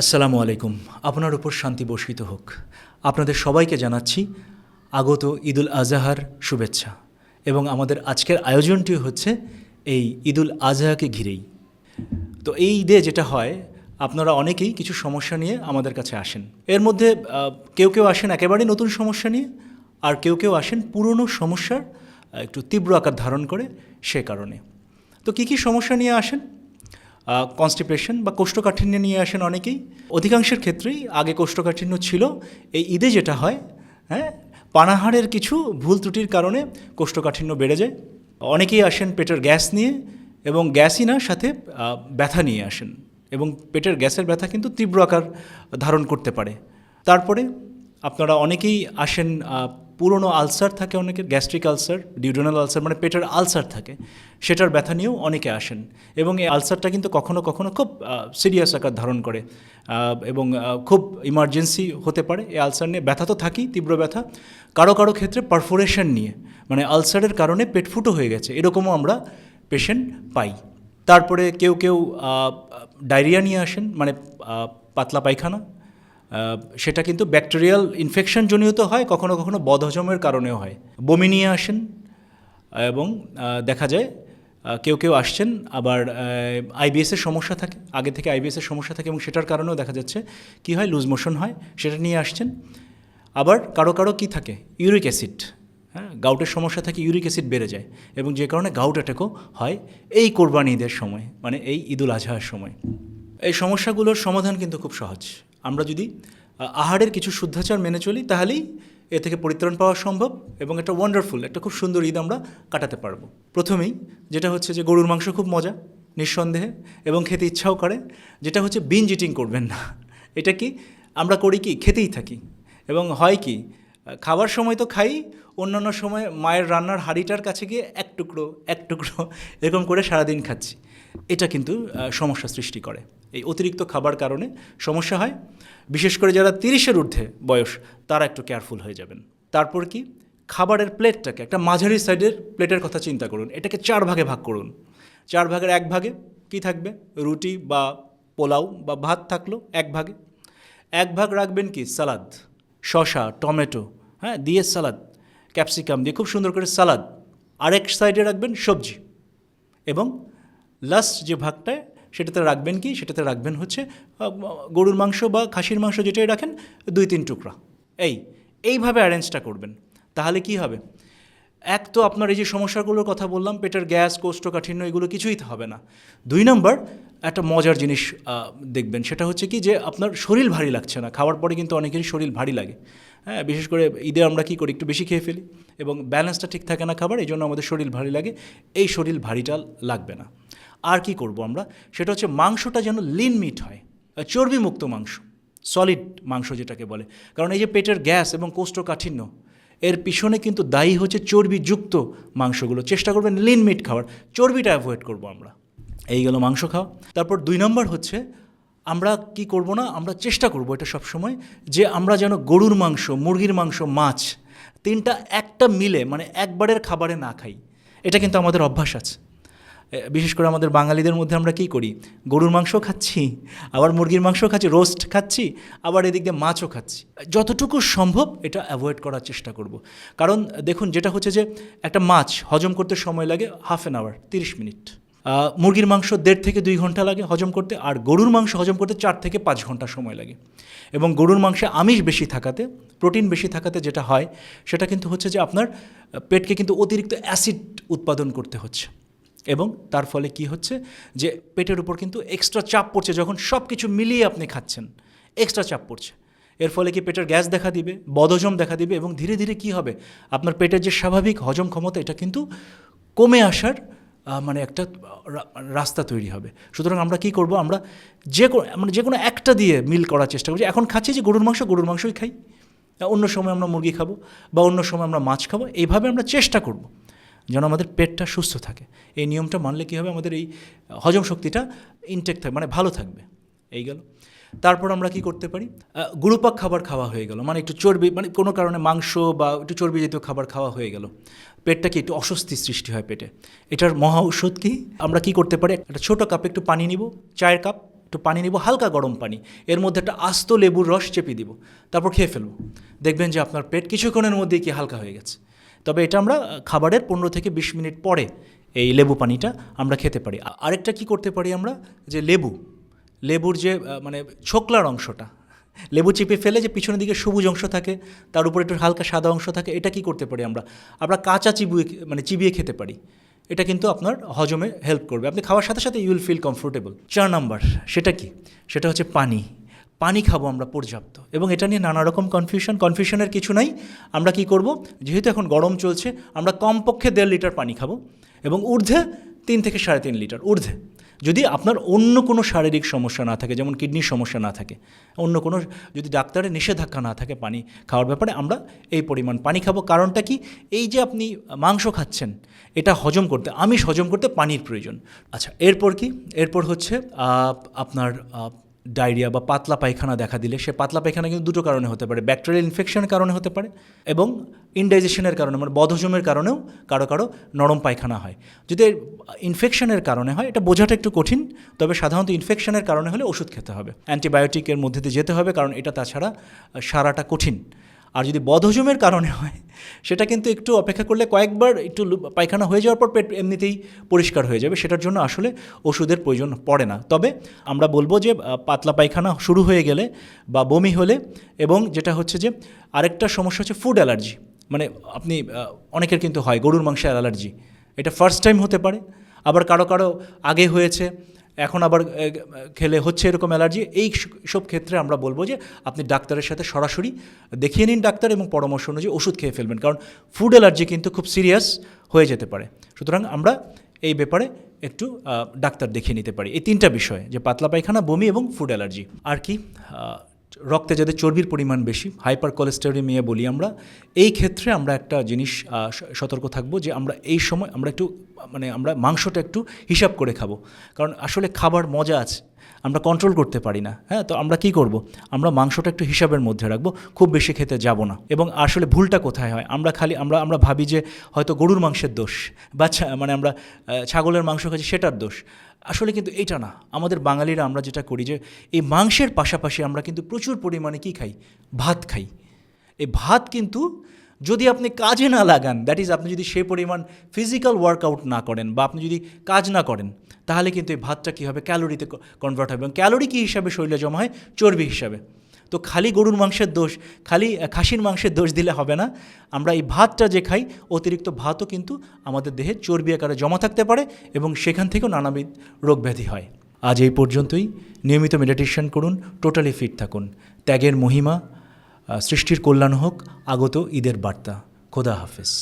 আসসালামু আলাইকুম। আপনার উপর শান্তি বর্ষিত হোক। আপনাদের সবাইকে জানাচ্ছি আগত ঈদুল আজহার শুভেচ্ছা এবং আমাদের আজকের আয়োজনটি হচ্ছে এই ঈদুল আজহাকে ঘিরেই। তো এই ঈদে যেটা হয়, আপনারা অনেকেই কিছু সমস্যা নিয়ে আমাদের কাছে আসেন। এর মধ্যে কেউ কেউ আসেন একেবারেই নতুন সমস্যা নিয়ে, আর কেউ কেউ আসেন পুরনো সমস্যার একটু তীব্র আকার ধারণ করে সে কারণে। তো কী কী সমস্যা নিয়ে আসেন? কনস্টিপেশন বা কোষ্ঠকাঠিন্য নিয়ে আসেন অনেকেই। অধিকাংশের ক্ষেত্রেই আগে কোষ্ঠকাঠিন্য ছিল, এই ঈদে যেটা হয়, হ্যাঁ, পানাহারের কিছু ভুল ত্রুটির কারণে কোষ্ঠকাঠিন্য বেড়ে যায়। অনেকেই আসেন পেটের গ্যাস নিয়ে, এবং গ্যাসই না, সাথে ব্যথা নিয়ে আসেন, এবং পেটের গ্যাসের ব্যথা কিন্তু তীব্র আকার ধারণ করতে পারে। তারপরে আপনারা অনেকেই আসেন পুরনো আলসার থাকে, অনেকের গ্যাস্ট্রিক আলসার, ডিউডেনাল আলসার, মানে পেটের আলসার থাকে, সেটার ব্যথা নিয়েও অনেকে আসেন। এবং এই আলসারটা কিন্তু কখনো কখনো খুব সিরিয়াস আকার ধারণ করে, এবং খুব ইমার্জেন্সি হতে পারে। এই আলসার নিয়ে ব্যথা তো থাকেই, তীব্র ব্যথা, কারো কারো ক্ষেত্রে পারফোরেশন নিয়ে, মানে আলসারের কারণে পেট ফুটো হয়ে গেছে, এরকমও আমরা পেশেন্ট পাই। তারপরে কেউ কেউ ডায়রিয়া নিয়ে আসেন, মানে পাতলা পায়খানা। সেটা কিন্তু ব্যাকটেরিয়াল ইনফেকশন জনিত হয়, কখনো কখনো বদহজমের কারণেও হয়। বমি নিয়ে আসেন, এবং দেখা যায় কেউ কেউ আসছেন আবার আইবিএসের সমস্যা থাকে, আগে থেকে আইবিএসের সমস্যা থাকে, এবং সেটার কারণেও দেখা যাচ্ছে কি হয়, লুজ মোশন হয়, সেটা নিয়ে আসছেন। আবার কারো কারো কী থাকে, ইউরিক অ্যাসিড, হ্যাঁ, গাউটের সমস্যা থাকে, ইউরিক অ্যাসিড বেড়ে যায়, এবং যে কারণে গাউট অ্যাটাকও হয় এই কোরবানি ঈদের সময়, মানে এই ঈদুল আজহার সময়। এই সমস্যাগুলোর সমাধান কিন্তু খুব সহজ। আমরা যদি আহারের কিছু শুদ্ধাচার মেনে চলি, তাহলেই এ থেকে পরিত্রাণ পাওয়া সম্ভব, এবং একটা ওয়ান্ডারফুল, একটা খুব সুন্দর ঈদ আমরা কাটাতে পারবো। প্রথমেই যেটা হচ্ছে যে গরুর মাংস খুব মজা, নিঃসন্দেহে, এবং খেতে ইচ্ছাও করে। যেটা হচ্ছে বিঞ্জ ইটিং করবেন না। এটা কি আমরা করি, কি খেতেই থাকি, এবং হয় কি, খাবার সময় তো খাই, অন্যান্য সময় মায়ের রান্নার হাঁড়িটার কাছে গিয়ে এক টুকরো এক টুকরো এরকম করে সারাদিন খাচ্ছি। এটা কিন্তু সমস্যা সৃষ্টি করে। এই অতিরিক্ত খাবার কারণে সমস্যা হয়। বিশেষ করে যারা 30-এর ঊর্ধ্বে বয়স, তারা একটু কেয়ারফুল হয়ে যাবেন। তারপর কি, খাবারের প্লেটটাকে একটা মাঝারি সাইডের প্লেটের কথা চিন্তা করুন। এটাকে 4 ভাগে ভাগ করুন। 4 ভাগের 1 ভাগে কি থাকবে, রুটি বা পোলাও বা ভাত থাকলো 1 ভাগে। 1 ভাগ রাখবেন কি, সালাদ, শসা, টমেটো, হ্যাঁ, দিয়ে সালাদ, ক্যাপসিকাম দিয়ে খুব সুন্দর করে সালাদ। আরেক সাইডে রাখবেন সবজি, এবং লাস্ট যে ভাগটায় সেটাতে রাখবেন কি, সেটাতে রাখবেন হচ্ছে গরুর মাংস বা খাসির মাংস, যেটাই রাখেন 2-3 টুকরা। এইভাবে অ্যারেঞ্জটা করবেন। তাহলে কি হবে, এক তো আপনার এই যে সমস্যাগুলোর কথা বললাম, পেটের গ্যাস, কোষ্ঠকাঠিন্য, এগুলো কিছুই হবে না। 2 নম্বর, একটা মজার জিনিস দেখবেন, সেটা হচ্ছে কি, যে আপনার শরীর ভারী লাগছে না। খাওয়ার পরে কিন্তু অনেকেরই শরীর ভারী লাগে, হ্যাঁ, বিশেষ করে ঈদে আমরা কী করি, একটু বেশি খেয়ে ফেলি, এবং ব্যালেন্সটা ঠিক থাকে না খাবার, এই জন্য আমাদের শরীর ভারী লাগে। এই শরীর ভারীটা লাগবে না। আর কি করব আমরা, সেটা হচ্ছে মাংসটা যেন লিন মিট হয়, চর্বিমুক্ত মাংস, সলিড মাংস যেটাকে বলে। কারণ এই যে পেটের গ্যাস এবং কোষ্ঠকাঠিন্য, এর পিছনে কিন্তু দায়ী হচ্ছে চর্বিযুক্ত মাংসগুলো। চেষ্টা করবেন লিন মিট খাওয়ার, চর্বিটা অ্যাভয়েড করব আমরা। এই গেল মাংস খাওয়া। তারপর 2 নম্বর হচ্ছে, আমরা কি করব না, আমরা চেষ্টা করব এটা সবসময়, যে আমরা যেন গরুর মাংস, মুরগির মাংস, মাছ, 3টা একটা মিলে, মানে একবারের খাবারে না খাই। এটা কিন্তু আমাদের অভ্যাস আছে। বিশেষ করে আমাদের বাঙালিদের মধ্যে আমরা কী করি, গরুর মাংস খাচ্ছি, আবার মুরগির মাংস খাচ্ছি, রোস্ট খাচ্ছি, আবার এদিক দিয়ে মাছও খাচ্ছি। যতটুকু সম্ভব এটা অ্যাভয়েড করার চেষ্টা করব। কারণ দেখুন, যেটা হচ্ছে যে একটা মাছ হজম করতে সময় লাগে হাফ অ্যান আওয়ার, 30 মিনিট। মুরগির মাংস 1.5 থেকে 2 ঘন্টা লাগে হজম করতে, আর গরুর মাংস হজম করতে 4 থেকে 5 ঘন্টা সময় লাগে। এবং গরুর মাংসে আমিষ বেশি থাকাতে, প্রোটিন বেশি থাকাতে যেটা হয়, সেটা কিন্তু হচ্ছে যে আপনার পেটকে কিন্তু অতিরিক্ত অ্যাসিড উৎপাদন করতে হচ্ছে, এবং তার ফলে কি হচ্ছে, যে পেটের উপর কিন্তু এক্সট্রা চাপ পড়ছে। যখন সব কিছু মিলিয়ে আপনি খাচ্ছেন, এক্সট্রা চাপ পড়ছে। এর ফলে কি পেটের গ্যাস দেখা দিবে, বদহজম দেখা দিবে, এবং ধীরে ধীরে কি হবে, আপনার পেটের যে স্বাভাবিক হজম ক্ষমতা, এটা কিন্তু কমে আসার মানে একটা রাস্তা তৈরি হবে। সুতরাং আমরা কি করব, আমরা যে কোনো একটা দিয়ে মিল করার চেষ্টা করছি। এখন খাচ্ছি যে গরুর মাংসই খাই, অন্য সময় আমরা মুরগি খাবো, বা অন্য সময় আমরা মাছ খাবো। এইভাবে আমরা চেষ্টা করব যেন আমাদের পেটটা সুস্থ থাকে। এই নিয়মটা মানলে কী হবে, আমাদের এই হজম শক্তিটা ইনটেক থাকবে, মানে ভালো থাকবে। এই গেল। তারপর আমরা কি করতে পারি, গুরুপাক খাবার খাওয়া হয়ে গেল, মানে একটু চর্বি, মানে কোনো কারণে মাংস বা একটু চর্বি জাতীয় খাবার খাওয়া হয়ে গেল, পেটটা কি একটু অস্বস্তি সৃষ্টি হয় পেটে। এটার মহা ঔষধ কি, আমরা কি করতে পারি, একটা ছোটো কাপে একটু পানি নিব, চায়ের কাপ, একটু একটু পানি নিব, হালকা গরম পানি, এর মধ্যে একটা আস্ত লেবুর রস চেপে দিব, তারপর খেয়ে ফেলব। দেখবেন যে আপনার পেট কিছুক্ষণের মধ্যেই কি হালকা হয়ে গেছে। তবে এটা আমরা খাবারের 15 থেকে 20 মিনিট পরে এই লেবু পানিটা আমরা খেতে পারি। আরেকটা কি করতে পারি আমরা, যে লেবুর যে মানে ছোকলার অংশটা, লেবু চিপে ফেলে যে পিছনের দিকে সবুজ অংশ থাকে, তার উপরে একটু হালকা সাদা অংশ থাকে, এটা কি করতে পারি আমরা কাঁচা চিবিয়ে খেতে পারি। এটা কিন্তু আপনার হজমে হেল্প করবে, আপনি খাওয়ার সাথে সাথে you will feel comfortable. 4 number, সেটা কি? সেটা হচ্ছে পানি খাবো আমরা পর্যাপ্ত। এবং এটা নিয়ে নানা রকম কনফিউশনের কিছু নাই। আমরা কি করব, যেহেতু এখন গরম চলছে, আমরা কমপক্ষে 1.5 লিটার পানি খাবো এবং ঊর্ধ্বে 3 থেকে 3.5 লিটার ঊর্ধ্বে। যদি আপনার অন্য কোনো শারীরিক সমস্যা না থাকে, যেমন কিডনির সমস্যা না থাকে, অন্য কোনো যদি ডাক্তারের নিষেধাজ্ঞা না থাকে পানি খাওয়ার ব্যাপারে, আমরা এই পরিমাণ পানি খাবো। কারণটা কি, এই যে আপনি মাংস খাচ্ছেন, এটা হজম করতে পানির প্রয়োজন। আচ্ছা, এরপর হচ্ছে আপনার ডায়রিয়া বা পাতলা পায়খানা দেখা দিলে, সে পাতলা পায়খানা কিন্তু দুটো কারণে হতে পারে, ব্যাকটেরিয়াল ইনফেকশনের কারণে হতে পারে এবং ইনডাইজেশনের কারণে, মানে বদহজমের কারণেও কারো নরম পায়খানা হয়। যদি ইনফেকশনের কারণে হয়, এটা বোঝাটা একটু কঠিন, তবে সাধারণত ইনফেকশনের কারণে হলে ওষুধ খেতে হবে, অ্যান্টিবায়োটিকের মধ্যে দিয়ে যেতে হবে, কারণ এটা তাছাড়া সারাটা কঠিন। আর যদি বদহজমের কারণে হয়, সেটা কিন্তু একটু অপেক্ষা করলে কয়েকবার একটু পায়খানা হয়ে যাওয়ার পর পেট এমনিতেই পরিষ্কার হয়ে যাবে, সেটার জন্য আসলে ওষুধের প্রয়োজন পড়ে না। তবে আমরা বলবো যে পাতলা পায়খানা শুরু হয়ে গেলে বা বমি হলে, এবং যেটা হচ্ছে যে আরেকটা সমস্যা হচ্ছে ফুড অ্যালার্জি, মানে আপনি অনেকের কিন্তু হয় গরুর মাংসের অ্যালার্জি, এটা ফার্স্ট টাইম হতে পারে, আবার কারো আগে হয়েছে, এখন আবার খেলে হচ্ছে এরকম অ্যালার্জি। এই সব ক্ষেত্রে আমরা বলবো যে আপনি ডাক্তারের সাথে সরাসরি দেখিয়ে নিন ডাক্তার, এবং পরামর্শ অনুযায়ী ওষুধ খেয়ে ফেলবেন, কারণ ফুড অ্যালার্জি কিন্তু খুব সিরিয়াস হয়ে যেতে পারে। সুতরাং আমরা এই ব্যাপারে একটু ডাক্তার দেখিয়ে নিতে পারি। এই 3টা বিষয়, যে পাতলা পায়খানা, বমি এবং ফুড অ্যালার্জি। আর কি, রক্তে যাদের চর্বির পরিমাণ বেশি, হাইপার কোলেস্টেরোলেমিয়া বলি আমরা, এই ক্ষেত্রে আমরা একটা জিনিস সতর্ক থাকবো, যে আমরা এই সময় আমরা মাংসটা একটু হিসাব করে খাবো, কারণ আসলে খাবার মজা আছে, আমরা কন্ট্রোল করতে পারি না। হ্যাঁ, তো আমরা কি করব, আমরা মাংসটা একটু হিসাবের মধ্যে রাখবো, খুব বেশি খেতে যাব না। এবং আসলে ভুলটা কোথায় হয়, আমরা ভাবি যে হয়তো গরুর মাংসের দোষ, বা আমরা ছাগলের মাংস খাচ্ছি সেটার দোষ। আসলে কিন্তু এটা না। আমাদের বাঙালিরা আমরা যেটা করি, যে এই মাংসের পাশাপাশি আমরা কিন্তু প্রচুর পরিমাণে কি খাই, ভাত খাই। এই ভাত কিন্তু যদি আপনি কাজে না লাগান, দ্যাট ইজ আপনি যদি সেই পরিমাণ ফিজিক্যাল ওয়ার্কআউট না করেন, বা আপনি যদি কাজ না করেন, তাহলে কিন্তু এই ভাতটা কী হবে, ক্যালোরিতে কনভার্ট হবে, এবং ক্যালোরি কী হিসাবে শরীরে জমা হয়, চর্বি হিসাবে। তো খালি গরুর মাংসের দোষ, খালি খাসির মাংসের দোষ দিলে হবে না। আমরা এই ভাতটা যে খাই, অতিরিক্ত ভাতও কিন্তু আমাদের দেহে চর্বি আকারে জমা থাকতে পারে, এবং সেখান থেকেও নানাবিধ রোগব্যাধি হয়। আজ এই পর্যন্তই। নিয়মিত মেডিটেশন করুন, টোটালি ফিট থাকুন। ত্যাগের মহিমা, সৃষ্টির কল্যাণ হোক। আগত ঈদের বার্তা। খোদা হাফেজ।